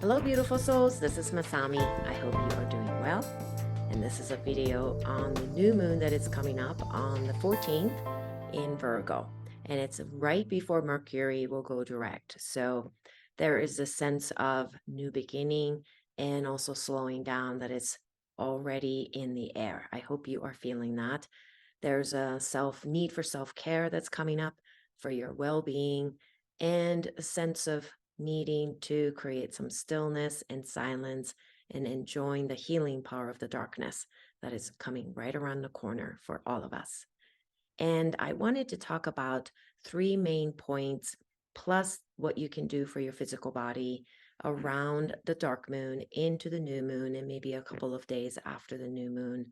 Hello, beautiful souls. This is Masami. I hope you are doing well. And this is a video on the new moon that is coming up on the 14th in Virgo. And it's right before Mercury will go direct. So there is a sense of new beginning and also slowing down that is already in the air. I hope you are feeling that. There's a need for self-care that's coming up for your well-being and a sense of needing to create some stillness and silence and enjoying the healing power of the darkness that is coming right around the corner for all of us. And I wanted to talk about three main points, plus what you can do for your physical body around the dark moon into the new moon, and maybe a couple of days after the new moon.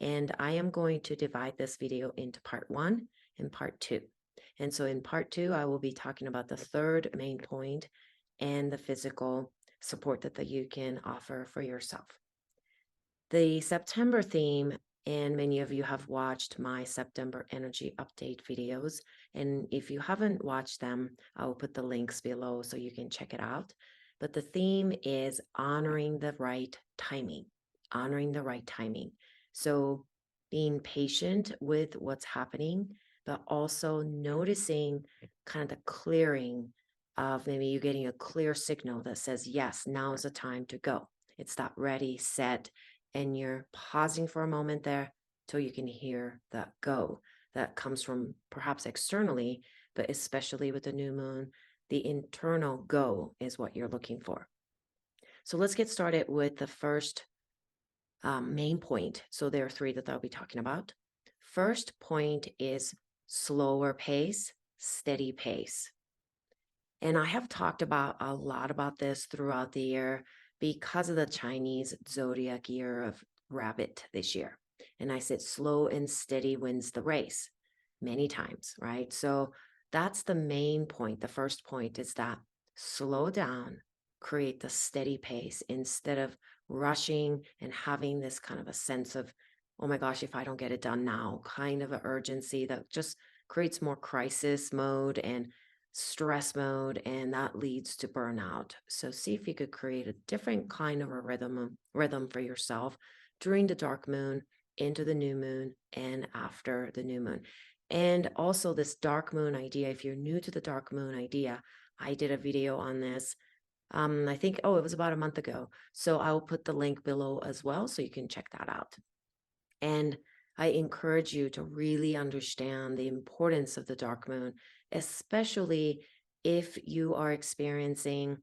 And I am going to divide this video into part one and part two. And so in part two, I will be talking about the third main point and the physical support that you can offer for yourself. The September theme, and many of you have watched my September energy update videos. And if you haven't watched them, I will put the links below so you can check it out. But the theme is honoring the right timing, honoring the right timing. So being patient with what's happening, but also noticing kind of the clearing of maybe you getting a clear signal that says, yes, now is the time to go. It's that ready, set, and you're pausing for a moment there till you can hear that go that comes from perhaps externally, but especially with the new moon, the internal go is what you're looking for. So let's get started with the first main point. So there are three that I'll be talking about. First point is slower pace, steady pace. And I have talked about a lot about this throughout the year because of the Chinese zodiac year of rabbit this year. And I said slow and steady wins the race many times, right? So that's the main point. The first point is that slow down, create the steady pace instead of rushing and having this kind of a sense of, oh my gosh, if I don't get it done now, kind of an urgency that just creates more crisis mode and stress mode, and that leads to burnout. So see if you could create a different kind of a rhythm for yourself during the dark moon, into the new moon, and after the new moon. And also this dark moon idea, if you're new to the dark moon idea, I did a video on this. I think, it was about a month ago. So I will put the link below as well so you can check that out. And I encourage you to really understand the importance of the dark moon, especially if you are experiencing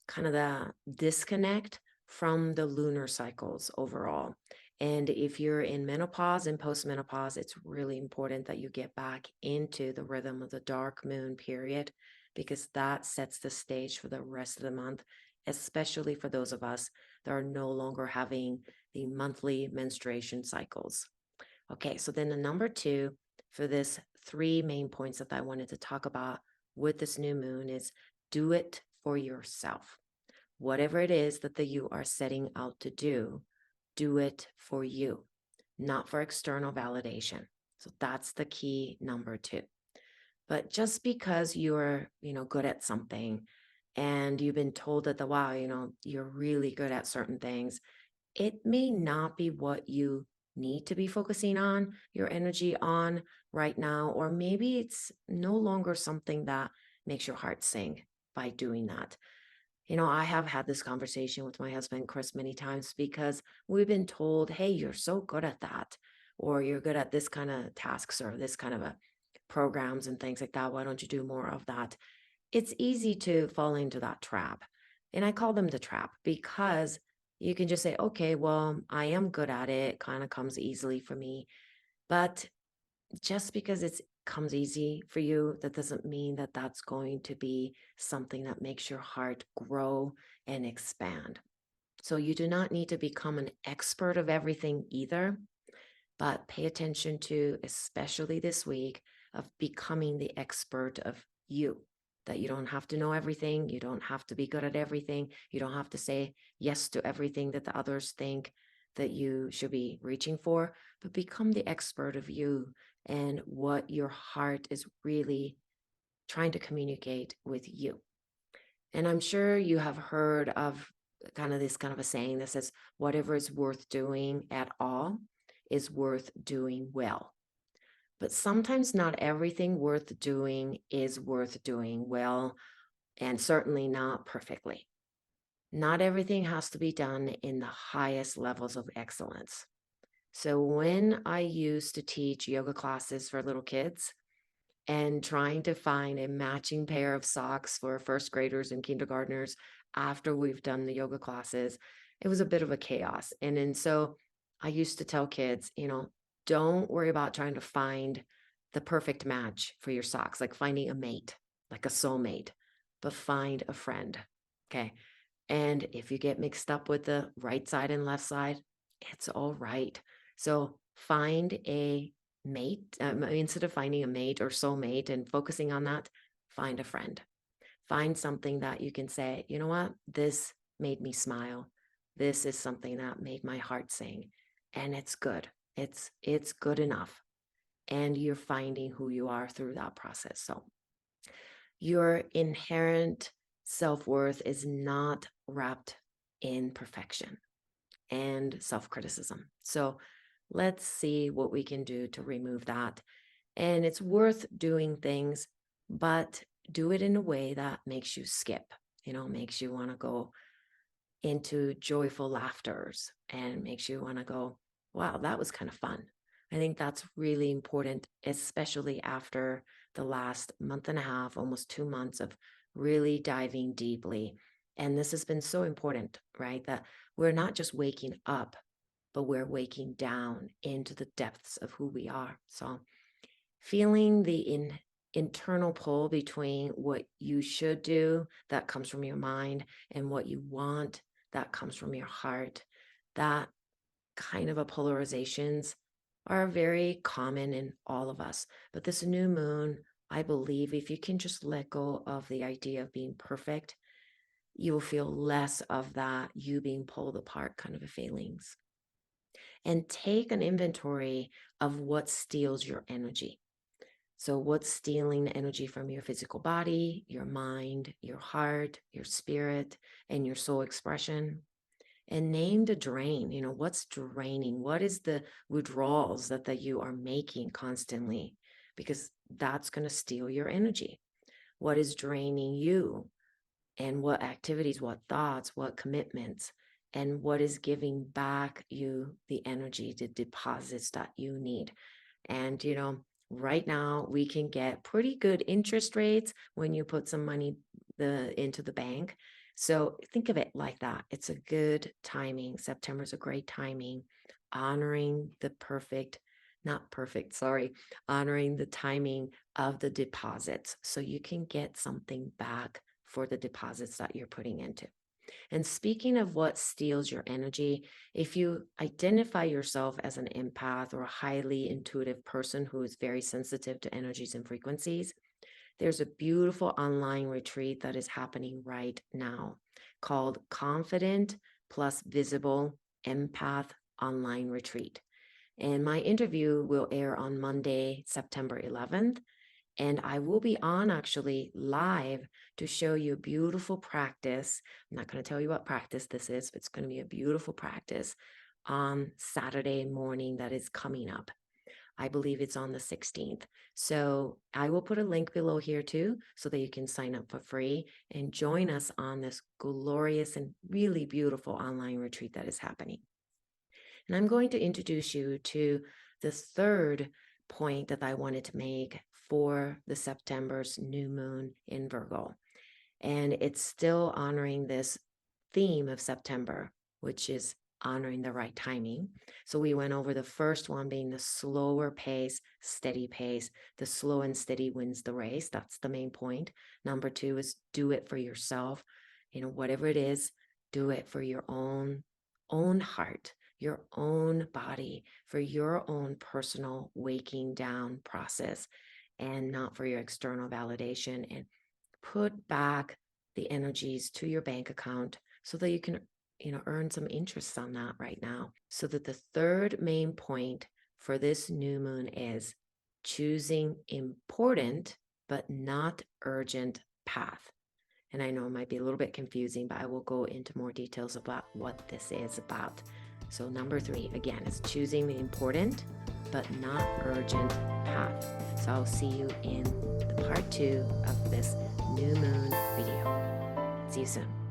kind of the disconnect from the lunar cycles overall. And if you're in menopause and postmenopause, it's really important that you get back into the rhythm of the dark moon period, because that sets the stage for the rest of the month, especially for those of us that are no longer having the monthly menstruation cycles. Okay, so then the number two for this three main points that I wanted to talk about with this new moon is do it for yourself. Whatever it is that you are setting out to do it for you, not for external validation. So that's the key number two. But just because you're, good at something and you've been told that wow, you're really good at certain things, it may not be what you need to be focusing on your energy on right now, or maybe it's no longer something that makes your heart sing by doing that. I have had this conversation with my husband, Chris, many times because we've been told, hey, you're so good at that, or you're good at this kind of tasks or this kind of a programs and things like that. Why don't you do more of that? It's easy to fall into that trap. And I call them the trap because you can just say, okay, well, I am good at it, kind of comes easily for me. But just because it comes easy for you, that doesn't mean that that's going to be something that makes your heart grow and expand. So you do not need to become an expert of everything either, but pay attention to, especially this week, of becoming the expert of you. That you don't have to know everything. You don't have to be good at everything. You don't have to say yes to everything that the others think that you should be reaching for, but become the expert of you and what your heart is really trying to communicate with you. And I'm sure you have heard of kind of a saying that says, whatever is worth doing at all is worth doing well. But sometimes not everything worth doing is worth doing well, and certainly not perfectly. Not everything has to be done in the highest levels of excellence. So when I used to teach yoga classes for little kids, and trying to find a matching pair of socks for first graders and kindergartners after we've done the yoga classes, it was a bit of a chaos. And so I used to tell kids, don't worry about trying to find the perfect match for your socks, like finding a mate, like a soulmate, but find a friend. Okay. And if you get mixed up with the right side and left side, it's all right. So find a mate. Instead of finding a mate or soulmate and focusing on that, find a friend. Find something that you can say, you know what, this made me smile. This is something that made my heart sing. And it's good. It's good enough. And you're finding who you are through that process. So your inherent self-worth is not wrapped in perfection and self-criticism. So let's see what we can do to remove that. And it's worth doing things, but do it in a way that makes you skip, makes you want to go into joyful laughters and makes you want to go, wow, that was kind of fun. I think that's really important, especially after the last month and a half, almost 2 months of really diving deeply. And this has been so important, right? That we're not just waking up, but we're waking down into the depths of who we are. So feeling the internal pull between what you should do that comes from your mind and what you want that comes from your heart, that kind of a polarizations are very common in all of us. But this new moon, I believe if you can just let go of the idea of being perfect, you will feel less of that you being pulled apart kind of a feelings. And take an inventory of what steals your energy. So, what's stealing energy from your physical body, your mind, your heart, your spirit, and your soul expression? And name the drain. What's draining? What is the withdrawals that you are making constantly? Because that's going to steal your energy. What is draining you? And what activities, what thoughts, what commitments, and what is giving back you the energy, the deposits that you need. And, right now we can get pretty good interest rates when you put some money into the bank. So think of it like that. It's a good timing. September's a great timing, honoring the perfect, not perfect, sorry, honoring the timing of the deposits so you can get something back for the deposits that you're putting into. And speaking of what steals your energy, if you identify yourself as an empath or a highly intuitive person who is very sensitive to energies and frequencies, there's a beautiful online retreat that is happening right now called Confident Plus Visible Empath Online Retreat. And my interview will air on Monday, September 11th. And I will be on actually live to show you a beautiful practice. I'm not going to tell you what practice this is, but it's going to be a beautiful practice on Saturday morning that is coming up. I believe it's on the 16th. So I will put a link below here too, so that you can sign up for free and join us on this glorious and really beautiful online retreat that is happening. And I'm going to introduce you to the third point that I wanted to make for the September's new moon in Virgo. And it's still honoring this theme of September, which is honoring the right timing. So we went over the first one being the slower pace, steady pace. The slow and steady wins the race. That's the main point. Number 2 is do it for yourself. Whatever it is, do it for your own heart, your own body, for your own personal waking down process, and not for your external validation. And put back the energies to your bank account so that you can earn some interest on that right now. So that the third main point for this new moon is choosing important but not urgent path. And I know it might be a little bit confusing, but I will go into more details about what this is about. So number 3, again, is choosing the important but not urgent path. So I'll see you in the part 2 of this new moon video. See you soon.